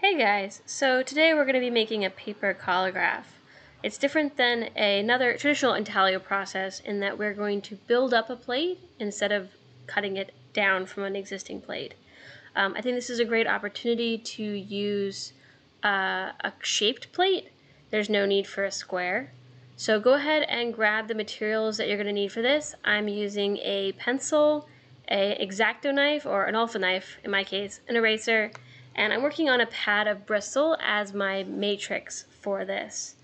Hey guys, so today we're going to be making a paper collagraph. It's different than another traditional intaglio process in that we're going to build up a plate instead of cutting it down from an existing plate. I think this is a great opportunity to use a shaped plate. There's no need for a square. So go ahead and grab the materials that you're going to need for this. I'm using a pencil, an X-Acto knife, or an Alpha knife in my case, an eraser, and I'm working on a pad of bristle as my matrix for this.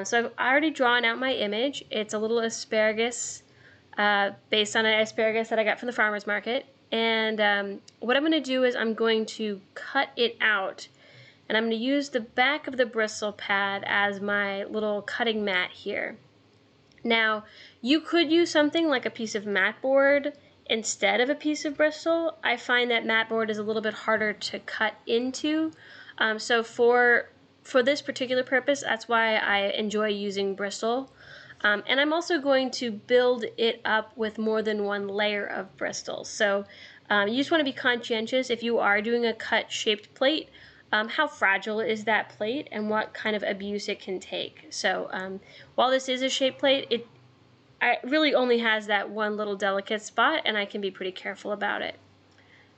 So I've already drawn out my image. It's a little asparagus based on an asparagus that I got from the farmer's market. And what I'm going to do is I'm going to cut it out, and I'm going to use the back of the bristle pad as my little cutting mat here. Now, you could use something like a piece of mat board instead of a piece of bristle. I find that mat board is a little bit harder to cut into. So for this particular purpose, that's why I enjoy using bristle. And I'm also going to build it up with more than one layer of bristles. So you just want to be conscientious if you are doing a cut shaped plate. How fragile is that plate and what kind of abuse it can take. So while this is a shaped plate, it really only has that one little delicate spot, and I can be pretty careful about it.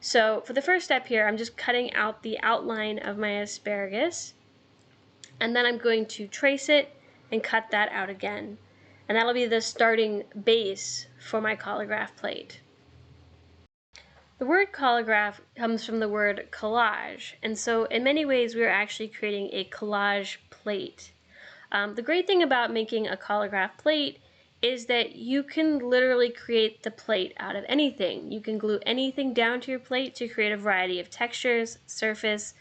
So for the first step here, I'm just cutting out the outline of my asparagus, and then I'm going to trace it and cut that out again. And that'll be the starting base for my collagraph plate. The word collagraph comes from the word collage, and so in many ways we're actually creating a collage plate. The great thing about making a collagraph plate is that you can literally create the plate out of anything. You can glue anything down to your plate to create a variety of textures, surface.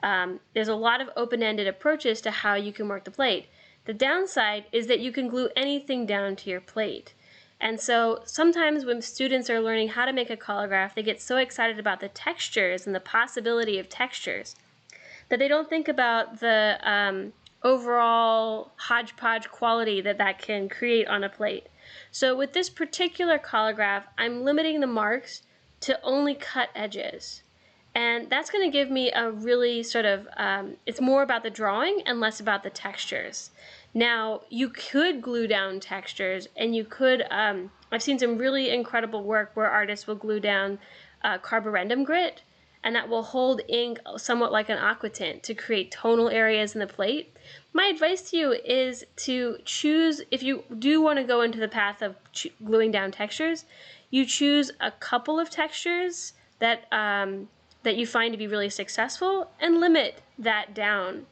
There's a lot of open-ended approaches to how you can work the plate. The downside is that you can glue anything down to your plate. And so sometimes when students are learning how to make a collagraph, they get so excited about the textures and the possibility of textures that they don't think about the overall hodgepodge quality that can create on a plate. So with this particular collagraph, I'm limiting the marks to only cut edges. And that's going to give me a really sort of, it's more about the drawing and less about the textures. Now, you could glue down textures, and you could, I've seen some really incredible work where artists will glue down carborundum grit, and that will hold ink somewhat like an aquatint to create tonal areas in the plate. My advice to you is to choose, if you do want to go into the path of gluing down textures, you choose a couple of textures that you find to be really successful and limit that down.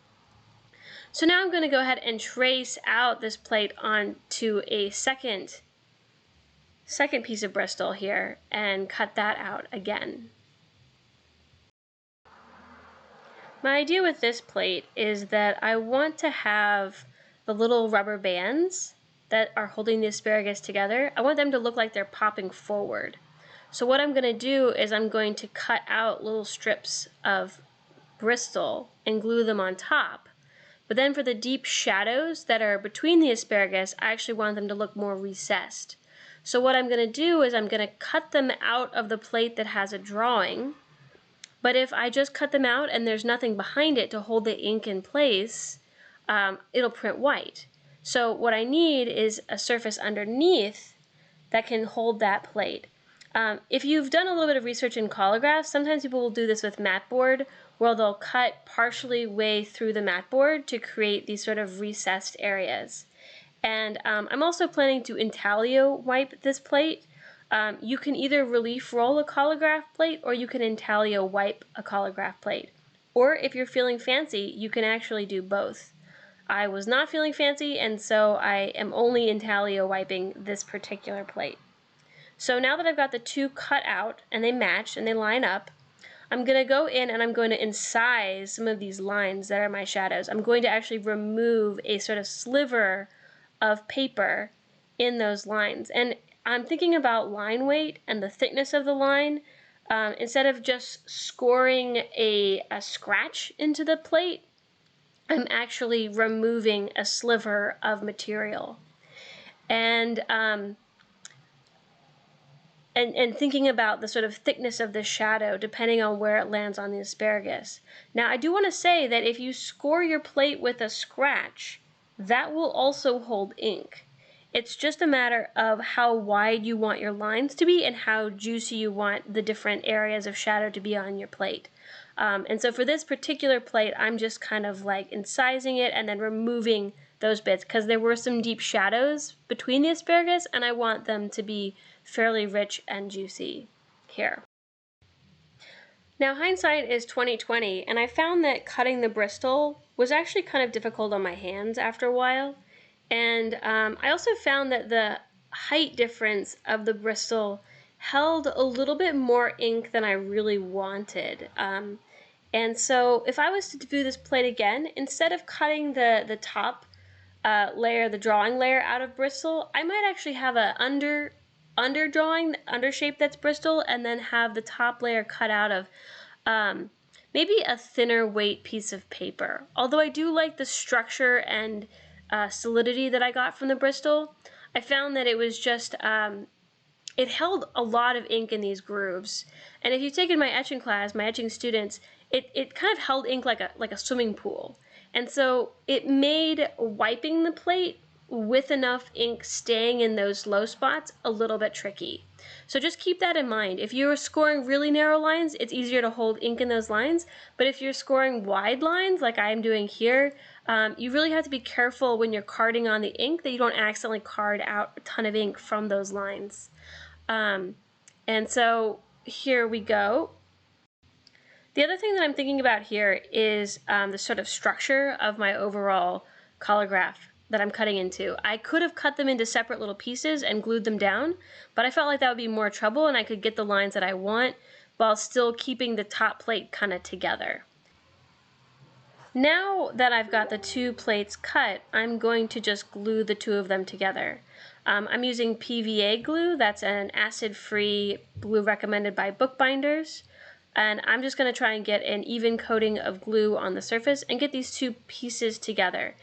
So now I'm going to go ahead and trace out this plate onto a second piece of Bristol here and cut that out again. My idea with this plate is that I want to have the little rubber bands that are holding the asparagus together, I want them to look like they're popping forward. So what I'm going to do is I'm going to cut out little strips of Bristol and glue them on top. But then for the deep shadows that are between the asparagus, I actually want them to look more recessed. So what I'm going to do is I'm going to cut them out of the plate that has a drawing. But if I just cut them out and there's nothing behind it to hold the ink in place, it'll print white. So what I need is a surface underneath that can hold that plate. If you've done a little bit of research in collagraphs, sometimes people will do this with mat board, where they'll cut partially way through the mat board to create these sort of recessed areas. And I'm also planning to intaglio wipe this plate. You can either relief roll a collagraph plate, or you can intaglio wipe a collagraph plate. Or if you're feeling fancy, you can actually do both. I was not feeling fancy, and so I am only intaglio wiping this particular plate. So now that I've got the two cut out and they match and they line up, I'm going to go in and I'm going to incise some of these lines that are my shadows. I'm going to actually remove a sort of sliver of paper in those lines. And I'm thinking about line weight and the thickness of the line. Instead of just scoring a scratch into the plate, I'm actually removing a sliver of material. And and thinking about the sort of thickness of the shadow depending on where it lands on the asparagus. Now, I do want to say that if you score your plate with a scratch, that will also hold ink. It's just a matter of how wide you want your lines to be and how juicy you want the different areas of shadow to be on your plate. And so for this particular plate, I'm just kind of like incising it and then removing those bits because there were some deep shadows between the asparagus and I want them to be fairly rich and juicy here. Now, hindsight is 20/20, and I found that cutting the Bristol was actually kind of difficult on my hands after a while. And I also found that the height difference of the Bristol held a little bit more ink than I really wanted. And so if I was to do this plate again, instead of cutting the top layer, the drawing layer out of Bristol, I might actually have a under drawing, under shape that's Bristol, and then have the top layer cut out of maybe a thinner weight piece of paper. Although I do like the structure and solidity that I got from the Bristol, I found that it was just, it held a lot of ink in these grooves. And if you've taken my etching class, my etching students, it kind of held ink like a swimming pool. And so it made wiping the plate with enough ink staying in those low spots a little bit tricky. So just keep that in mind. If you're scoring really narrow lines, it's easier to hold ink in those lines. But if you're scoring wide lines, like I'm doing here, you really have to be careful when you're carding on the ink that you don't accidentally card out a ton of ink from those lines. And so here we go. The other thing that I'm thinking about here is the sort of structure of my overall collagraph that I'm cutting into. I could have cut them into separate little pieces and glued them down, but I felt like that would be more trouble and I could get the lines that I want while still keeping the top plate kind of together. Now that I've got the two plates cut, I'm going to just glue the two of them together. I'm using PVA glue. That's an acid-free glue recommended by bookbinders. And I'm just going to try and get an even coating of glue on the surface and get these two pieces together.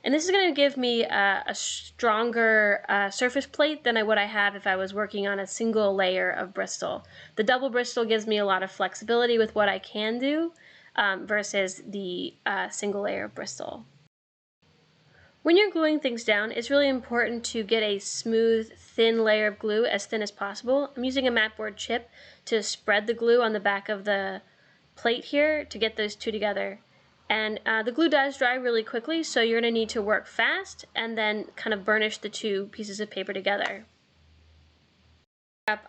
And this is going to give me a stronger surface plate than I would have if I was working on a single layer of Bristol. The double Bristol gives me a lot of flexibility with what I can do versus the single layer of Bristol. When you're gluing things down, it's really important to get a smooth, thin layer of glue, as thin as possible. I'm using a mat board chip to spread the glue on the back of the plate here to get those two together. And the glue does dry really quickly, so you're going to need to work fast and then kind of burnish the two pieces of paper together.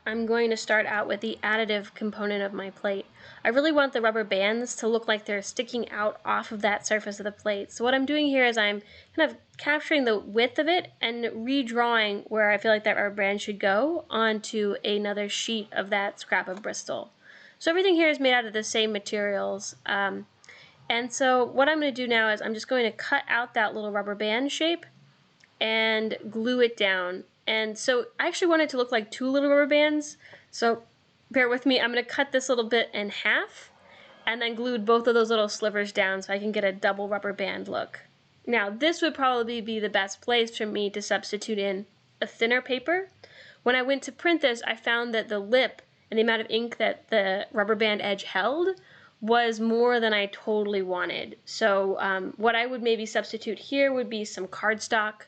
I'm going to start out with the additive component of my plate. I really want the rubber bands to look like they're sticking out off of that surface of the plate. So what I'm doing here is I'm kind of capturing the width of it and redrawing where I feel like that rubber band should go onto another sheet of that scrap of Bristol. So everything here is made out of the same materials. And so what I'm going to do now is I'm just going to cut out that little rubber band shape and glue it down. And so I actually want it to look like two little rubber bands. So bear with me, I'm going to cut this little bit in half and then glued both of those little slivers down so I can get a double rubber band look. Now this would probably be the best place for me to substitute in a thinner paper. When I went to print this, I found that the lip and the amount of ink that the rubber band edge held was more than I totally wanted. So what I would maybe substitute here would be some cardstock,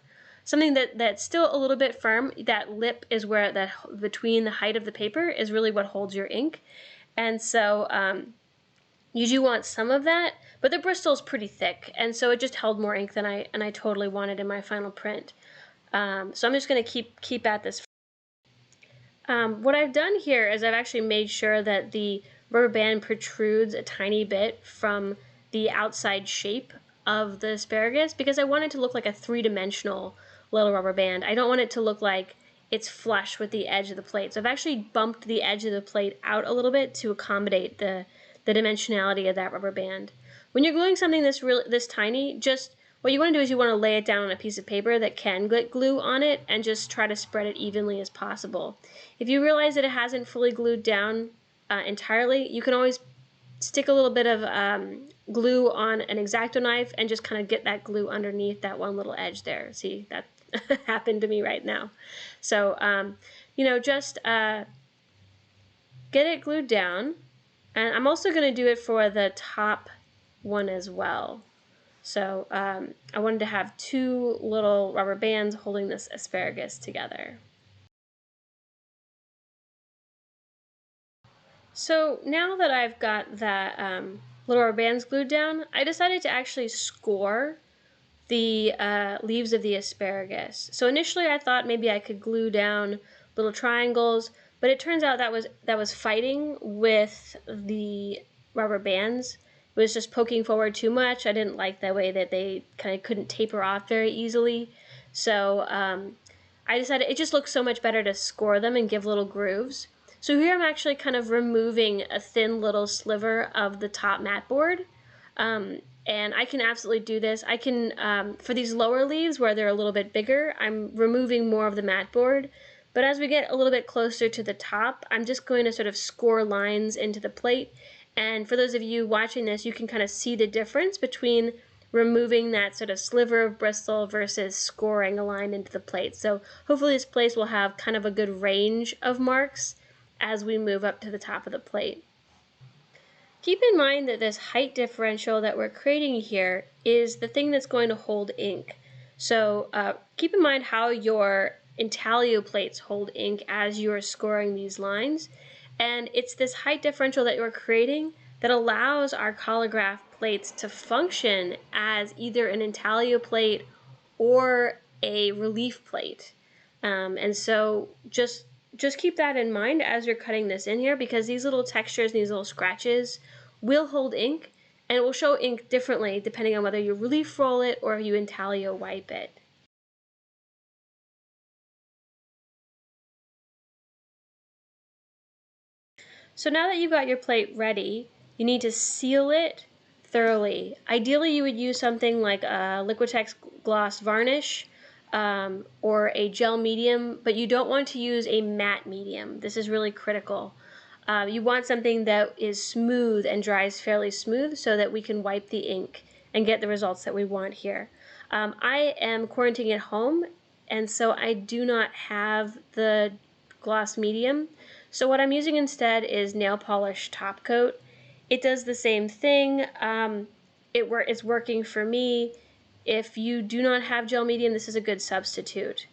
something that's still a little bit firm. That lip is where that between the height of the paper is really what holds your ink. And so you do want some of that, but the Bristol's pretty thick, and so it just held more ink than I totally wanted in my final print. So I'm just going to keep at this. What I've done here is I've actually made sure that the rubber band protrudes a tiny bit from the outside shape of the asparagus because I want it to look like a three-dimensional little rubber band. I don't want it to look like it's flush with the edge of the plate. So I've actually bumped the edge of the plate out a little bit to accommodate the dimensionality of that rubber band. When you're gluing something this tiny, just what you want to do is you want to lay it down on a piece of paper that can get glue on it and just try to spread it evenly as possible. If you realize that it hasn't fully glued down entirely, you can always stick a little bit of glue on an X-Acto knife and just kind of get that glue underneath that one little edge there. See, that happened to me right now. So, you know, just get it glued down. And I'm also going to do it for the top one as well. So I wanted to have two little rubber bands holding this asparagus together. So now that I've got that little rubber bands glued down, I decided to actually score the leaves of the asparagus. So initially I thought maybe I could glue down little triangles, but it turns out that was fighting with the rubber bands. It was just poking forward too much. I didn't like the way that they kind of couldn't taper off very easily. So I decided it just looks so much better to score them and give little grooves. So here I'm actually kind of removing a thin little sliver of the top mat board. And I can absolutely do this. I can, for these lower leaves where they're a little bit bigger, I'm removing more of the mat board. But as we get a little bit closer to the top, I'm just going to sort of score lines into the plate. And for those of you watching this, you can kind of see the difference between removing that sort of sliver of bristle versus scoring a line into the plate. So hopefully this plate will have kind of a good range of marks as we move up to the top of the plate. Keep in mind that this height differential that we're creating here is the thing that's going to hold ink. So keep in mind how your intaglio plates hold ink as you are scoring these lines. And it's this height differential that you're creating that allows our collagraph plates to function as either an intaglio plate or a relief plate. And so just keep that in mind as you're cutting this in here, because these little textures, these little scratches will hold ink, and it will show ink differently depending on whether you relief roll it or you intaglio wipe it. So now that you've got your plate ready, you need to seal it thoroughly. Ideally, you would use something like a Liquitex gloss varnish or a gel medium, but you don't want to use a matte medium. This is really critical. You want something that is smooth and dries fairly smooth so that we can wipe the ink and get the results that we want here. I am quarantining at home, and so I do not have the gloss medium. So what I'm using instead is nail polish top coat. It does the same thing. It's working for me. If you do not have gel medium, this is a good substitute.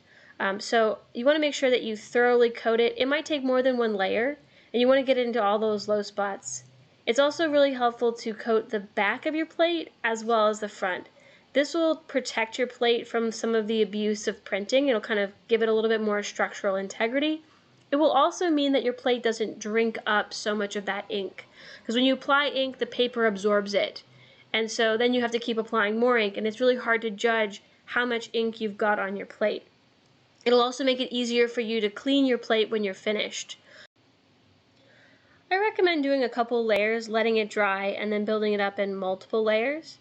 So you want to make sure that you thoroughly coat it. It might take more than one layer, and you want to get it into all those low spots. It's also really helpful to coat the back of your plate as well as the front. This will protect your plate from some of the abuse of printing. It'll kind of give it a little bit more structural integrity. It will also mean that your plate doesn't drink up so much of that ink, because when you apply ink, the paper absorbs it. And so then you have to keep applying more ink, and it's really hard to judge how much ink you've got on your plate. It'll also make it easier for you to clean your plate when you're finished. I recommend doing a couple layers, letting it dry, and then building it up in multiple layers.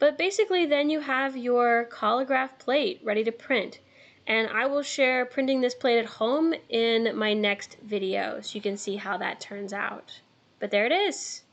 But basically then you have your collagraph plate ready to print. And I will share printing this plate at home in my next video so you can see how that turns out. But there it is.